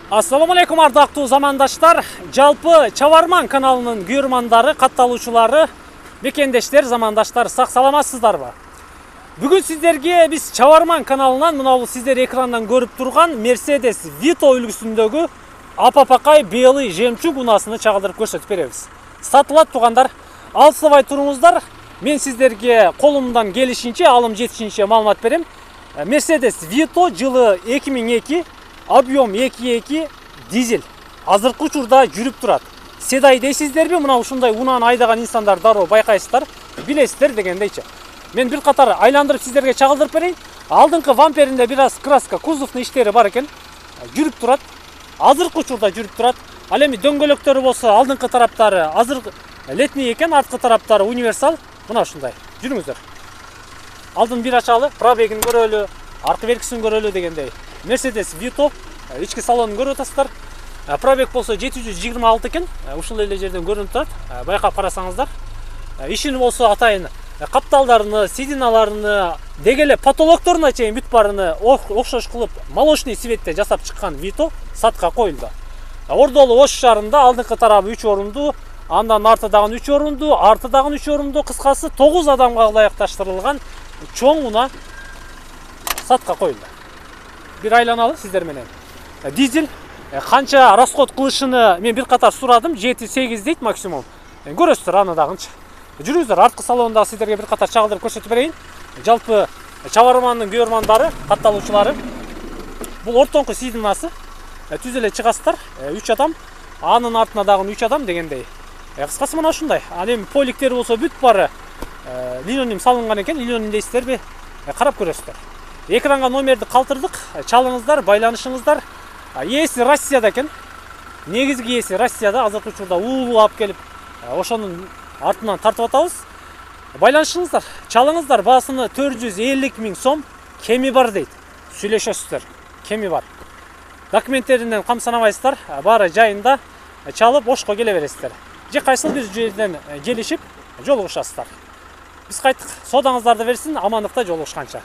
Assalamu алейкум ардактуу замандаштар. Жалпы Чабарман каналынын көрөрмандары, катталуучулары, мекендештер, замандаштар, сак саламатсыздарбы? Бүгүн сиздерге биз Чабарман каналынан мына сиздер экрандан көрүп турган Mercedes Vito үлгүсүндөгү апапакай белый жемчуг унаасын чагылдырып көрсөтүп беребиз. Сатылат тугандар, алсыбай туруңуздар. Мен сиздерге колумдан келишинче, алым жетишинче маалымат берем. Mercedes Vito жылы 2002, объем 2.2 дизель. Азыркы учурда жүрүп турат. Седай дейсиздерби? Мына ушундай унааны айдаган инсандар дароо байкайсыздар, билесиздер дегендейчи. Мен бир катар айландырып сиздерге чагылдырып берейин. Алдыңкы вамперинде бир аз краска, кузовный иштери бар экен. Жүрүп турат. Азыркы учурда жүрүп турат. Ал эми дөңгөлөктөрү болсо алдыңкы тараптары азыр летний экен, арткы тараптары универсал. Мына ушундай. Жүрүңүздөр. Алдын бир ачалы, пробегин көрөлү, аркы беркисин көрөлү дегендей. Mercedes Vito ички салонун көрүп атасыздар. Пробег болсо 726 экен. Ушул эле жерден көрүнүп турат. Байкап карасаңыздар. Ишин болсо атайын капталдарыны, сидиналарыны, деги эле потолокторуна чейин бүт баарыны окшош кылып молочный цветте жасап чыккан Vito сатка коюлду. Ордолу ош шаарында алдыңкы тарабы 3 орунду, андан арты дагы 3 орунду, арты дагы 3 орунду, кыскасы 9 адамга ылайыкташтырылган чоң унаа сатка коюлду. Бир айланалы сиздер менен. Дизель канча расход кылышыны мен бир катар сурадым, 7-8 дейт максимум. Көрөсүздөр аны дагынчы. Жүрүңүздөр, арткы салондагы сиздерге бир катар чагылдырып көрсөтүп берейин. Жалпы Чабармандын көрөрмандары, катталуучулары. Бул ортоңку сидинасы. Түз эле чыгасыздар, 3 адам, анын артына дагы 3 адам дегендей. Кыскасы мына ушундай. Ал эми поликтери болсо бүт бары линолеум салынган экен, линолеум дейсиздерби? Карап көрөсүздөр. Экранга номерди калтырдык, чалыңыздар, байланышыңыздар. Ээси Россияда экен. Негизги ээси Россияда, азыркы учурда уулуу алып келип, ошонун артынан тартып атабыз. Байланышыңыздар, чалыңыздар, баасыны 450 000 сом, кеми бар дейт. Сүйлөшөсүздөр, кеми бар. Документтеринен камсанабайсыздар, баары жайында чалып ошко келе бересиздер. Же кайсыл бир жерден келишип жолугушасыздар. Биз кайттык, содаңыздарды берсин, амандыкта жолугушканча.